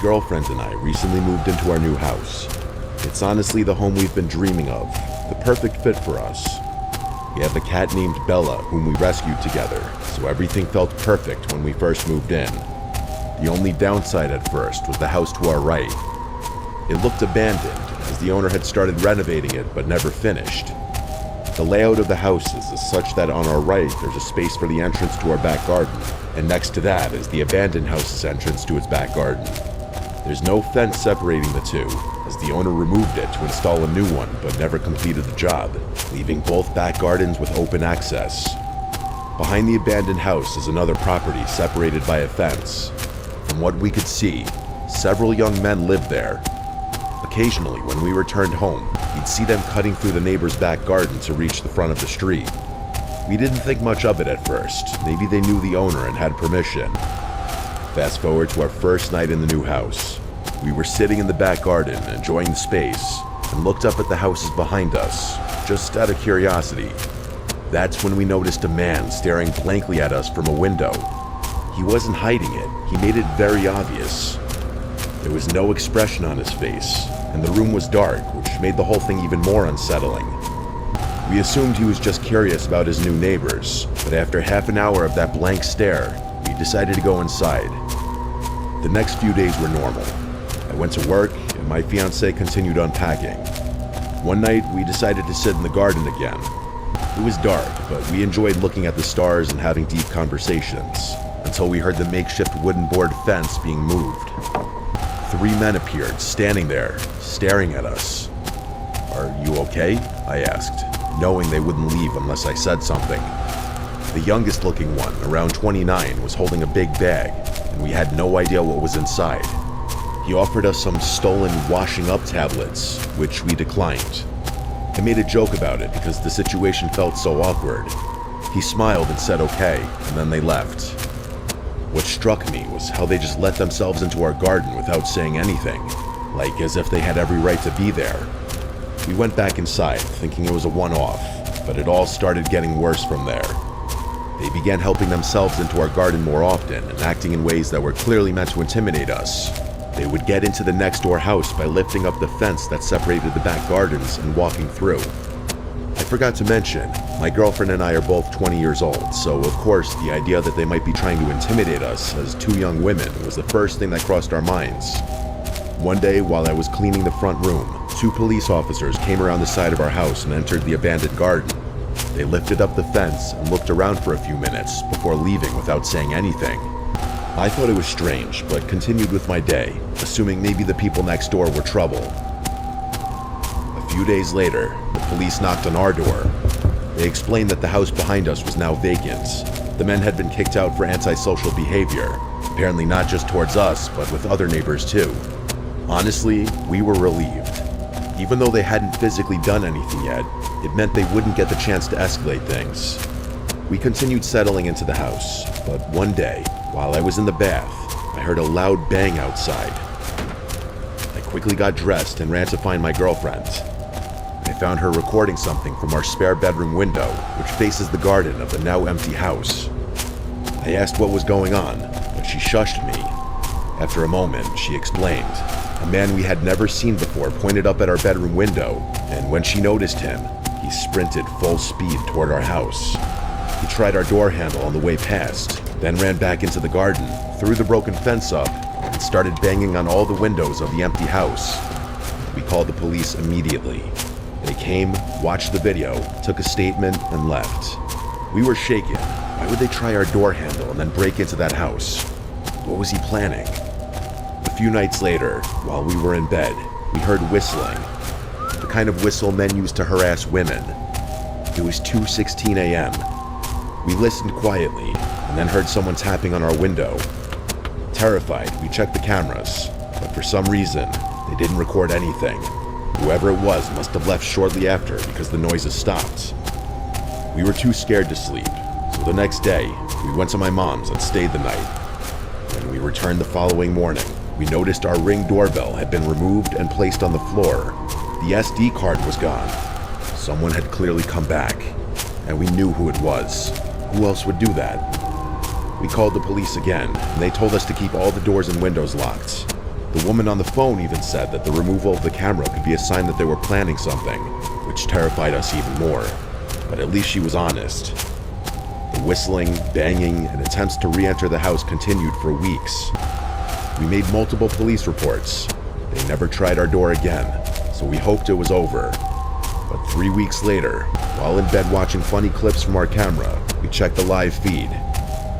girlfriend and I recently moved into our new house. It's honestly the home we've been dreaming of, the perfect fit for us. We have a cat named Bella whom we rescued together, so everything felt perfect when we first moved in. The only downside at first was the house to our right. It looked abandoned, as the owner had started renovating it but never finished. The layout of the houses is such that on our right there's a space for the entrance to our back garden, and next to that is the abandoned house's entrance to its back garden. There's no fence separating the two, as the owner removed it to install a new one but never completed the job, leaving both back gardens with open access. Behind the abandoned house is another property separated by a fence. From what we could see, several young men lived there. Occasionally, when we returned home, we'd see them cutting through the neighbor's back garden to reach the front of the street. We didn't think much of it at first. Maybe they knew the owner and had permission. Fast forward to our first night in the new house. We were sitting in the back garden, enjoying the space, and looked up at the houses behind us, just out of curiosity. That's when we noticed a man staring blankly at us from a window. He wasn't hiding it, he made it very obvious. There was no expression on his face, and the room was dark, which made the whole thing even more unsettling. We assumed he was just curious about his new neighbors, but after half an hour of that blank stare, we decided to go inside. The next few days were normal. I went to work, and my fiancée continued unpacking. One night, we decided to sit in the garden again. It was dark, but we enjoyed looking at the stars and having deep conversations, until we heard the makeshift wooden board fence being moved. 3 men appeared, standing there, staring at us. "Are you okay?" I asked, knowing they wouldn't leave unless I said something. The youngest looking one, around 29, was holding a big bag, and we had no idea what was inside. He offered us some stolen washing up tablets, which we declined. I made a joke about it because the situation felt so awkward. He smiled and said okay, and then they left. What struck me was how they just let themselves into our garden without saying anything, like as if they had every right to be there. We went back inside, thinking it was a one-off, but it all started getting worse from there. They began helping themselves into our garden more often and acting in ways that were clearly meant to intimidate us. They would get into the next door house by lifting up the fence that separated the back gardens and walking through. I forgot to mention, my girlfriend and I are both 20 years old, so of course the idea that they might be trying to intimidate us as 2 young women was the first thing that crossed our minds. One day, while I was cleaning the front room, 2 police officers came around the side of our house and entered the abandoned garden. They lifted up the fence and looked around for a few minutes before leaving without saying anything. I thought it was strange, but continued with my day, assuming maybe the people next door were trouble. A few days later, the police knocked on our door. They explained that the house behind us was now vacant. The men had been kicked out for antisocial behavior, apparently not just towards us, but with other neighbors too. Honestly, we were relieved. Even though they hadn't physically done anything yet, it meant they wouldn't get the chance to escalate things. We continued settling into the house, but one day, while I was in the bath, I heard a loud bang outside. I quickly got dressed and ran to find my girlfriend. I found her recording something from our spare bedroom window, which faces the garden of the now empty house. I asked what was going on, but she shushed me. After a moment, she explained. A man we had never seen before pointed up at our bedroom window, and when she noticed him, he sprinted full speed toward our house. He tried our door handle on the way past, then ran back into the garden, threw the broken fence up, and started banging on all the windows of the empty house. We called the police immediately. They came, watched the video, took a statement, and left. We were shaken. Why would they try our door handle and then break into that house? What was he planning? A few nights later, while we were in bed, we heard whistling. The kind of whistle men use to harass women. It was 2:16 a.m. We listened quietly, and then heard someone tapping on our window. Terrified, we checked the cameras, but for some reason, they didn't record anything. Whoever it was must have left shortly after because the noises stopped. We were too scared to sleep, so the next day, we went to my mom's and stayed the night. When we returned the following morning, we noticed our Ring doorbell had been removed and placed on the floor. The SD card was gone. Someone had clearly come back, and we knew who it was. Who else would do that? We called the police again, and they told us to keep all the doors and windows locked. The woman on the phone even said that the removal of the camera could be a sign that they were planning something, which terrified us even more. But at least she was honest. The whistling, banging, and attempts to re-enter the house continued for weeks. We made multiple police reports. They never tried our door again, so we hoped it was over. But 3 weeks later, while in bed watching funny clips from our camera, we checked the live feed.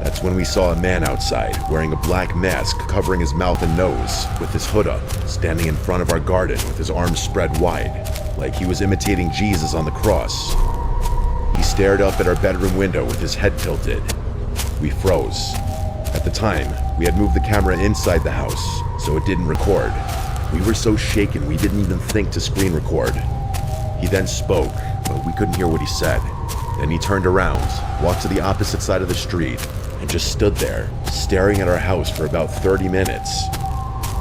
That's when we saw a man outside, wearing a black mask covering his mouth and nose, with his hood up, standing in front of our garden with his arms spread wide, like he was imitating Jesus on the cross. He stared up at our bedroom window with his head tilted. We froze. At the time, we had moved the camera inside the house, so it didn't record. We were so shaken we didn't even think to screen record. He then spoke, but we couldn't hear what he said. Then he turned around, walked to the opposite side of the street, and just stood there, staring at our house for about 30 minutes.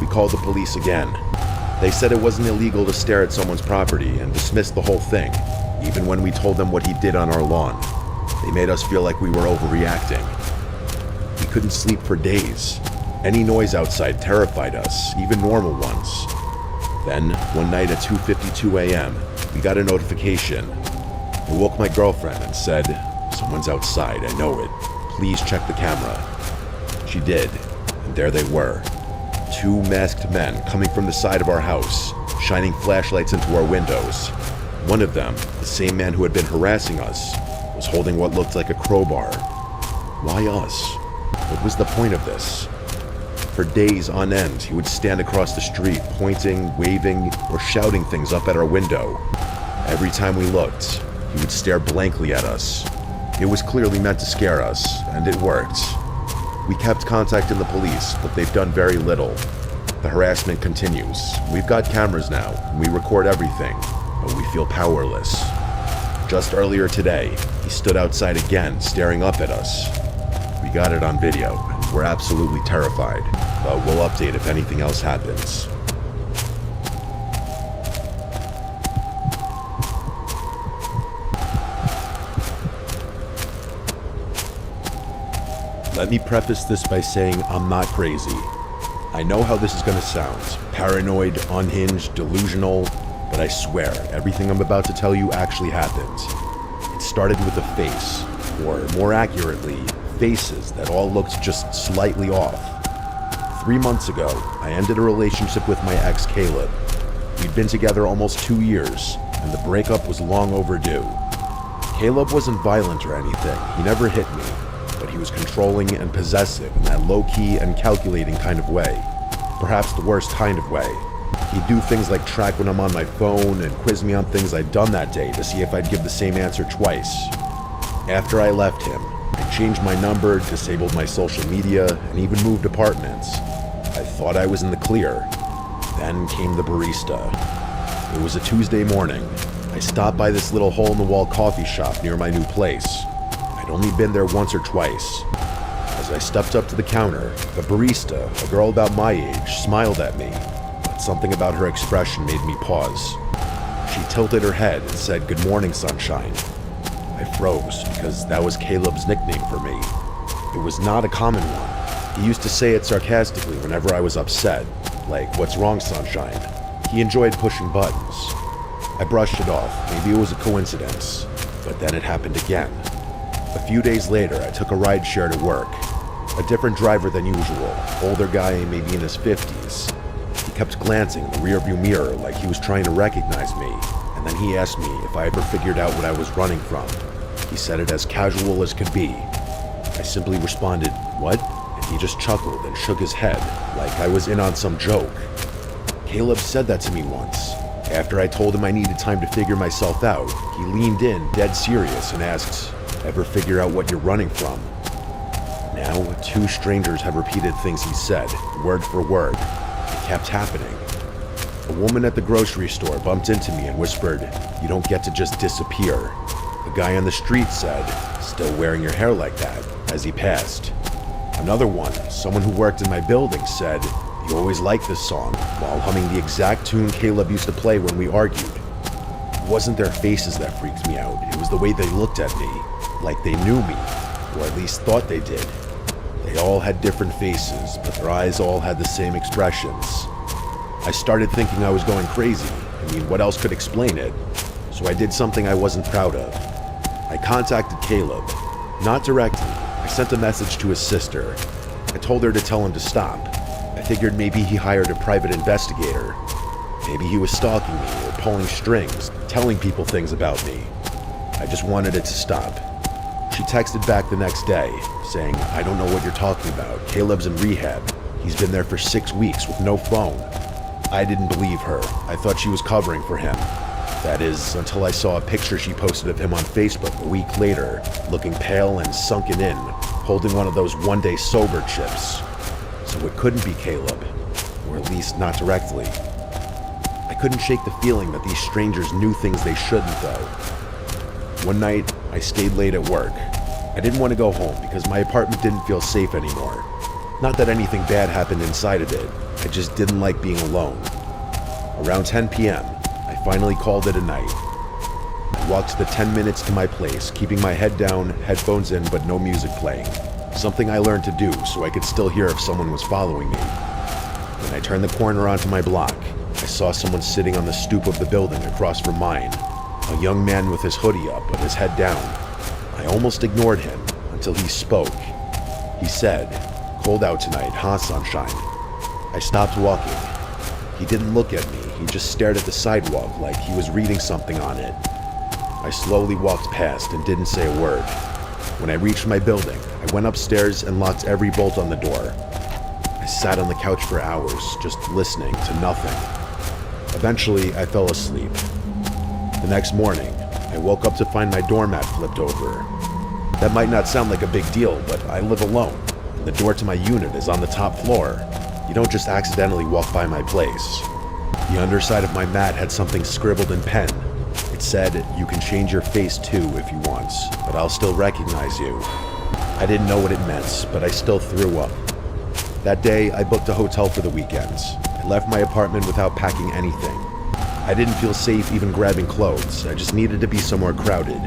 We called the police again. They said it wasn't illegal to stare at someone's property and dismissed the whole thing, even when we told them what he did on our lawn. They made us feel like we were overreacting. We couldn't sleep for days. Any noise outside terrified us, even normal ones. Then, one night at 2:52 a.m., we got a notification. I woke my girlfriend and said, "Someone's outside, I know it. Please check the camera." She did, and there they were. 2 masked men coming from the side of our house, shining flashlights into our windows. One of them, the same man who had been harassing us, was holding what looked like a crowbar. Why us? What was the point of this? For days on end, he would stand across the street, pointing, waving, or shouting things up at our window. Every time we looked, he would stare blankly at us. It was clearly meant to scare us, and it worked. We kept contacting the police, but they've done very little. The harassment continues. We've got cameras now, and we record everything, but we feel powerless. Just earlier today, he stood outside again, staring up at us. We got it on video, and we're absolutely terrified, but we'll update if anything else happens. Let me preface this by saying I'm not crazy. I know how this is going to sound. Paranoid, unhinged, delusional, but I swear, everything I'm about to tell you actually happened. It started with a face, or more accurately, faces that all looked just slightly off. 3 months ago, I ended a relationship with my ex, Caleb. We'd been together almost 2 years, and the breakup was long overdue. Caleb wasn't violent or anything, he never hit me, but he was controlling and possessive in that low-key and calculating kind of way. Perhaps the worst kind of way. He'd do things like track when I'm on my phone and quiz me on things I'd done that day to see if I'd give the same answer twice. After I left him, I changed my number, disabled my social media, and even moved apartments. I thought I was in the clear. Then came the barista. It was a Tuesday morning. I stopped by this little hole-in-the-wall coffee shop near my new place. I'd only been there once or twice. As I stepped up to the counter, the barista, a girl about my age, smiled at me, but something about her expression made me pause. She tilted her head and said, "Good morning, sunshine." I froze because that was Caleb's nickname for me. It was not a common one. He used to say it sarcastically whenever I was upset, like, "What's wrong, sunshine?" He enjoyed pushing buttons. I brushed it off, maybe it was a coincidence, but then it happened again. A few days later, I took a ride share to work. A different driver than usual, older guy, maybe in his 50s. He kept glancing in the rearview mirror like he was trying to recognize me, and then he asked me if I ever figured out what I was running from. He said it as casual as could be. I simply responded, "What?" And he just chuckled and shook his head, like I was in on some joke. Caleb said that to me once. After I told him I needed time to figure myself out, he leaned in, dead serious, and asked, "Ever figure out what you're running from?" Now, 2 strangers have repeated things he said, word for word. It kept happening. A woman at the grocery store bumped into me and whispered, "You don't get to just disappear." A guy on the street said, "Still wearing your hair like that," as he passed. Another one, someone who worked in my building, said, "You always liked this song," while humming the exact tune Caleb used to play when we argued. It wasn't their faces that freaked me out, it was the way they looked at me, like they knew me, or at least thought they did. They all had different faces, but their eyes all had the same expressions. I started thinking I was going crazy. I mean, what else could explain it? So I did something I wasn't proud of. I contacted Caleb. Not directly. I sent a message to his sister. I told her to tell him to stop. I figured maybe he hired a private investigator. Maybe he was stalking me or pulling strings, telling people things about me. I just wanted it to stop. She texted back the next day, saying, "I don't know what you're talking about. Caleb's in rehab. He's been there for 6 weeks with no phone." I didn't believe her. I thought she was covering for him. That is, until I saw a picture she posted of him on Facebook a week later, looking pale and sunken in, holding one of those one-day sober chips. So it couldn't be Caleb, or at least not directly. I couldn't shake the feeling that these strangers knew things they shouldn't, though. One night, I stayed late at work. I didn't want to go home because my apartment didn't feel safe anymore. Not that anything bad happened inside of it, I just didn't like being alone. Around 10 p.m., I finally called it a night. I walked the 10 minutes to my place, keeping my head down, headphones in, but no music playing. Something I learned to do so I could still hear if someone was following me. When I turned the corner onto my block, I saw someone sitting on the stoop of the building across from mine. A young man with his hoodie up but his head down. I almost ignored him until he spoke. He said, "Cold out tonight, huh, sunshine?" I stopped walking. He didn't look at me, he just stared at the sidewalk like he was reading something on it. I slowly walked past and didn't say a word. When I reached my building, I went upstairs and locked every bolt on the door. I sat on the couch for hours, just listening to nothing. Eventually, I fell asleep. The next morning, I woke up to find my doormat flipped over. That might not sound like a big deal, but I live alone, and the door to my unit is on the top floor. You don't just accidentally walk by my place. The underside of my mat had something scribbled in pen. It said, "You can change your face too if you want, but I'll still recognize you." I didn't know what it meant, but I still threw up. That day, I booked a hotel for the weekend. I left my apartment without packing anything. I didn't feel safe even grabbing clothes. I just needed to be somewhere crowded.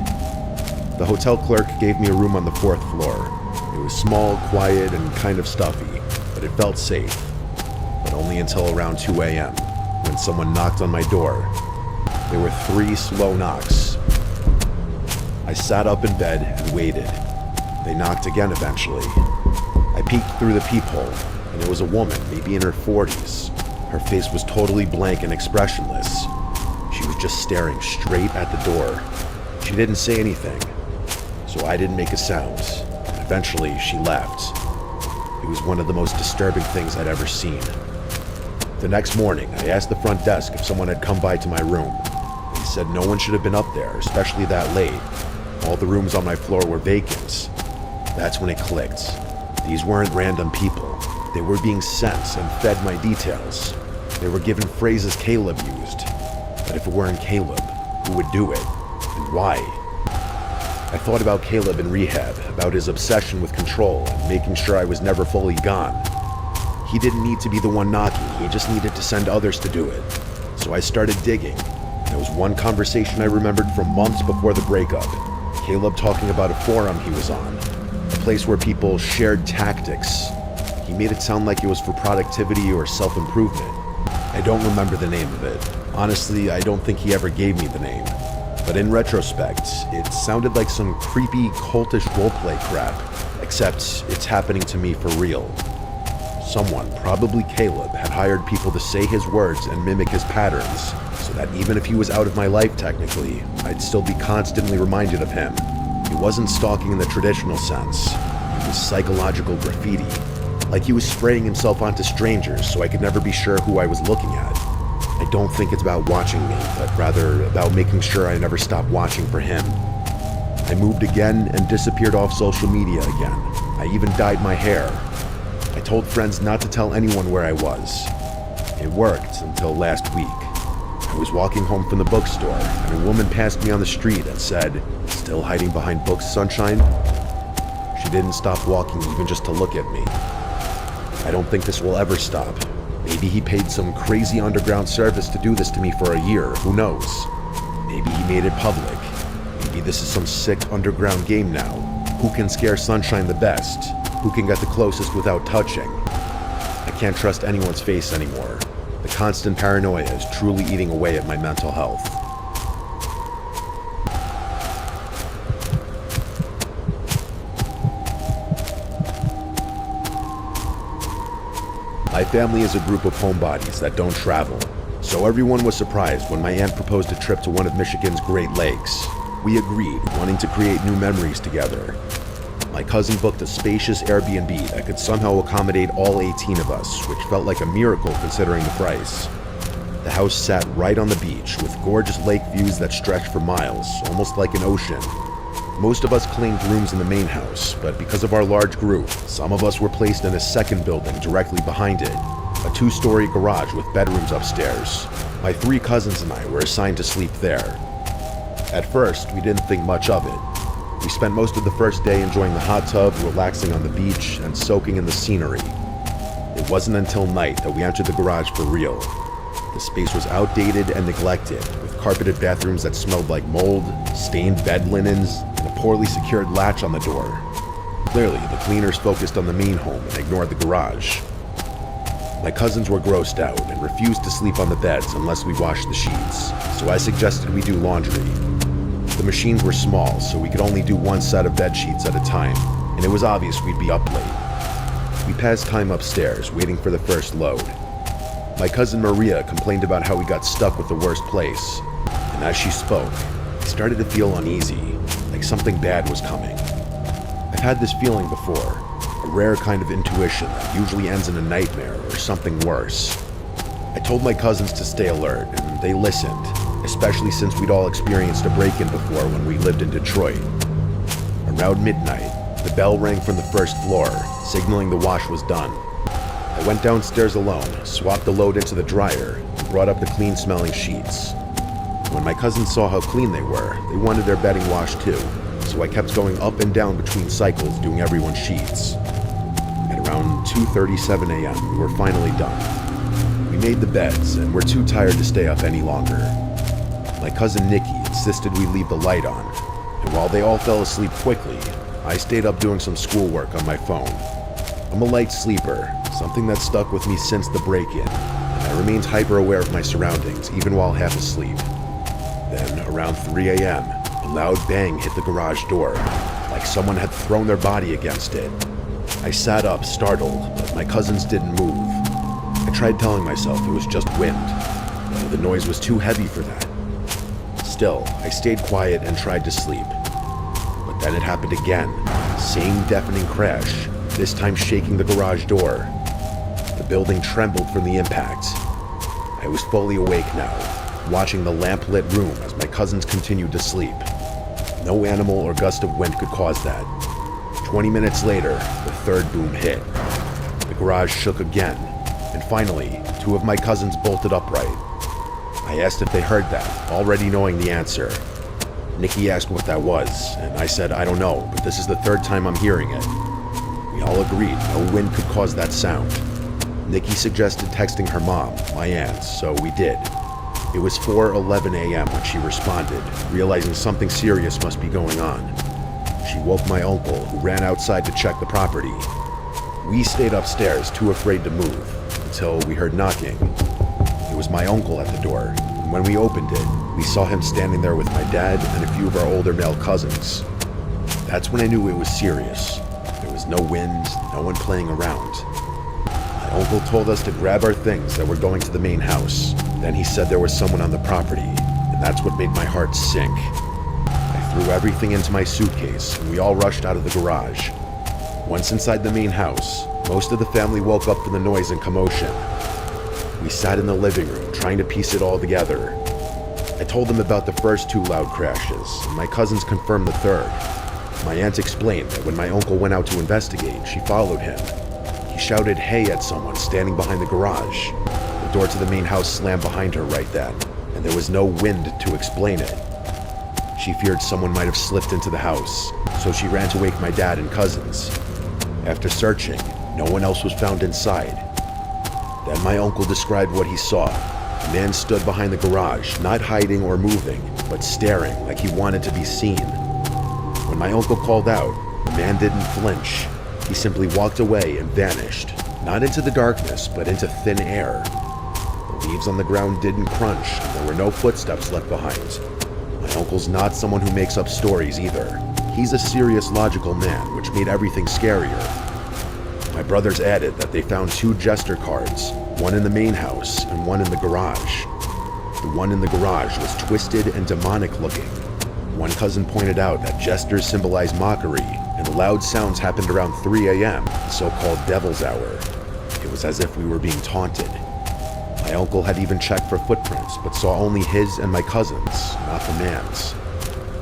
The hotel clerk gave me a room on the 4th floor. It was small, quiet, and kind of stuffy, but it felt safe. But only until around 2 a.m., when someone knocked on my door. There were 3 slow knocks. I sat up in bed and waited. They knocked again eventually. I peeked through the peephole, and it was a woman, maybe in her 40s. Her face was totally blank and expressionless. She was just staring straight at the door. She didn't say anything, so I didn't make a sound. Eventually, she left. It was one of the most disturbing things I'd ever seen. The next morning, I asked the front desk if someone had come by to my room. They said no one should have been up there, especially that late. All the rooms on my floor were vacant. That's when it clicked. These weren't random people. They were being sent and fed my details. They were given phrases Caleb used. But if it weren't Caleb, who would do it? And why? I thought about Caleb in rehab, about his obsession with control and making sure I was never fully gone. He didn't need to be the one knocking, he just needed to send others to do it. So I started digging. There was one conversation I remembered from months before the breakup. Caleb talking about a forum he was on, a place where people shared tactics. He made it sound like it was for productivity or self-improvement. I don't remember the name of it. Honestly, I don't think he ever gave me the name. But in retrospect, it sounded like some creepy, cultish roleplay crap, except it's happening to me for real. Someone, probably Caleb, had hired people to say his words and mimic his patterns, so that even if he was out of my life technically, I'd still be constantly reminded of him. He wasn't stalking in the traditional sense. It was psychological graffiti. Like he was spraying himself onto strangers so I could never be sure who I was looking at. I don't think it's about watching me, but rather about making sure I never stop watching for him. I moved again and disappeared off social media again. I even dyed my hair. I told friends not to tell anyone where I was. It worked until last week. I was walking home from the bookstore and a woman passed me on the street and said, "Still hiding behind books, sunshine?" She didn't stop walking even just to look at me. I don't think this will ever stop. Maybe he paid some crazy underground service to do this to me for a year, who knows? Maybe he made it public. Maybe this is some sick underground game now. Who can scare Sunshine the best? Who can get the closest without touching? I can't trust anyone's face anymore. The constant paranoia is truly eating away at my mental health. My family is a group of homebodies that don't travel, so everyone was surprised when my aunt proposed a trip to one of Michigan's Great Lakes. We agreed, wanting to create new memories together. My cousin booked a spacious Airbnb that could somehow accommodate all 18 of us, which felt like a miracle considering the price. The house sat right on the beach, with gorgeous lake views that stretched for miles, almost like an ocean. Most of us claimed rooms in the main house, but because of our large group, some of us were placed in a second building directly behind it, a 2-story garage with bedrooms upstairs. My 3 cousins and I were assigned to sleep there. At first, we didn't think much of it. We spent most of the first day enjoying the hot tub, relaxing on the beach, and soaking in the scenery. It wasn't until night that we entered the garage for real. The space was outdated and neglected, with carpeted bathrooms that smelled like mold, stained bed linens, and a poorly secured latch on the door. Clearly, the cleaners focused on the main home and ignored the garage. My cousins were grossed out and refused to sleep on the beds unless we washed the sheets, so I suggested we do laundry. The machines were small, so we could only do 1 set of bed sheets at a time, and it was obvious we'd be up late. We passed time upstairs, waiting for the first load. My cousin Maria complained about how we got stuck with the worst place, and as she spoke, I started to feel uneasy, like something bad was coming. I've had this feeling before, a rare kind of intuition that usually ends in a nightmare or something worse. I told my cousins to stay alert, and they listened, especially since we'd all experienced a break-in before when we lived in Detroit. Around midnight, the bell rang from the first floor, signaling the wash was done. I went downstairs alone, swapped the load into the dryer, and brought up the clean-smelling sheets. When my cousins saw how clean they were, they wanted their bedding washed too, so I kept going up and down between cycles doing everyone's sheets. At around 2:37 a.m., we were finally done. We made the beds, and were too tired to stay up any longer. My cousin Nikki insisted we leave the light on, and while they all fell asleep quickly, I stayed up doing some schoolwork on my phone. I'm a light sleeper, something that stuck with me since the break-in, and I remained hyper-aware of my surroundings even while half asleep. Then, around 3 a.m., a loud bang hit the garage door, like someone had thrown their body against it. I sat up, startled, but my cousins didn't move. I tried telling myself it was just wind, though the noise was too heavy for that. Still, I stayed quiet and tried to sleep. But then it happened again, same deafening crash, this time shaking the garage door. The building trembled from the impact. I was fully awake now, watching the lamp-lit room as my cousins continued to sleep. No animal or gust of wind could cause that. 20 minutes later, the third boom hit. The garage shook again, and finally, 2 of my cousins bolted upright. I asked if they heard that, already knowing the answer. Nikki asked what that was, and I said I don't know, but this is the 3rd time I'm hearing it. We all agreed no wind could cause that sound. Nikki suggested texting her mom, my aunt, so we did. It was 4:11 a.m. when she responded, realizing something serious must be going on. She woke my uncle, who ran outside to check the property. We stayed upstairs, too afraid to move, until we heard knocking. It was my uncle at the door, and when we opened it, we saw him standing there with my dad and a few of our older male cousins. That's when I knew it was serious. There was no wind, no one playing around. My uncle told us to grab our things that were going to the main house. Then he said there was someone on the property, and that's what made my heart sink. I threw everything into my suitcase, and we all rushed out of the garage. Once inside the main house, most of the family woke up from the noise and commotion. We sat in the living room, trying to piece it all together. I told them about the first 2 loud crashes, and my cousins confirmed the 3rd. My aunt explained that when my uncle went out to investigate, she followed him. He shouted "hey" at someone standing behind the garage. The door to the main house slammed behind her right then, and there was no wind to explain it. She feared someone might have slipped into the house, so she ran to wake my dad and cousins. After searching, no one else was found inside. Then my uncle described what he saw. A man stood behind the garage, not hiding or moving, but staring like he wanted to be seen. When my uncle called out, the man didn't flinch. He simply walked away and vanished, not into the darkness, but into thin air. The Leaves on the ground didn't crunch, and there were no footsteps left behind. My uncle's not someone who makes up stories either. He's a serious, logical man, which made everything scarier. My brothers added that they found 2 jester cards, one in the main house and one in the garage. The one in the garage was twisted and demonic looking. One cousin pointed out that jesters symbolize mockery, and the loud sounds happened around 3 a.m., the so-called devil's hour. It was as if we were being taunted. My uncle had even checked for footprints, but saw only his and my cousin's, not the man's.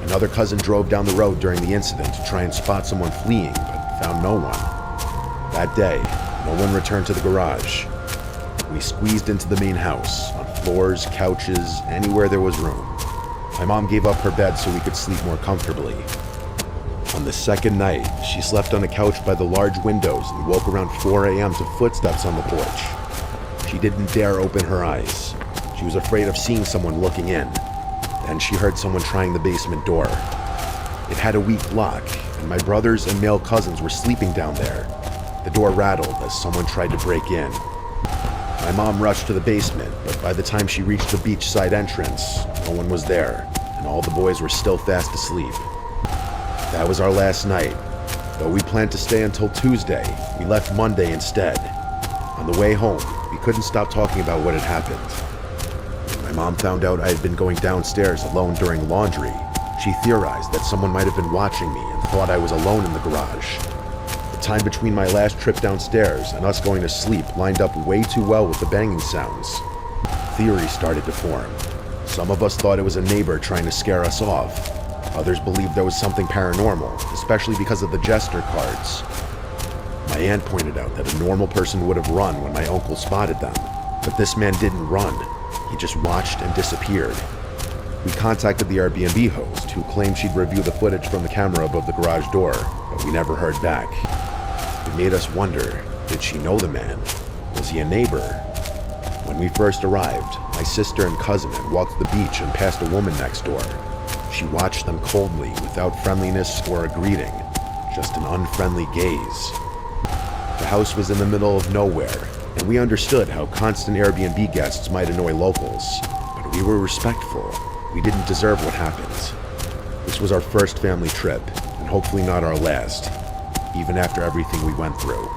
Another cousin drove down the road during the incident to try and spot someone fleeing, but found no one. That day, no one returned to the garage. We squeezed into the main house, on floors, couches, anywhere there was room. My mom gave up her bed so we could sleep more comfortably. On the second night, she slept on a couch by the large windows and woke around 4 a.m. to footsteps on the porch. She didn't dare open her eyes. She was afraid of seeing someone looking in. Then she heard someone trying the basement door. It had a weak lock, and my brothers and male cousins were sleeping down there. The door rattled as someone tried to break in. My mom rushed to the basement, but by the time she reached the beachside entrance, no one was there, and all the boys were still fast asleep. That was our last night. Though we planned to stay until Tuesday, we left Monday instead. On the way home, we couldn't stop talking about what had happened. When my mom found out I had been going downstairs alone during laundry, she theorized that someone might have been watching me and thought I was alone in the garage. The time between my last trip downstairs and us going to sleep lined up way too well with the banging sounds. Theories started to form. Some of us thought it was a neighbor trying to scare us off. Others believed there was something paranormal, especially because of the jester cards. My aunt pointed out that a normal person would have run when my uncle spotted them, but this man didn't run. He just watched and disappeared. We contacted the Airbnb host, who claimed she'd review the footage from the camera above the garage door, but we never heard back. It made us wonder, did she know the man? Was he a neighbor? When we first arrived, my sister and cousin had walked the beach and passed a woman next door. She watched them coldly, without friendliness or a greeting, just an unfriendly gaze. The house was in the middle of nowhere, and we understood how constant Airbnb guests might annoy locals, but we were respectful. We didn't deserve what happened. This was our first family trip, and hopefully not our last, even after everything we went through.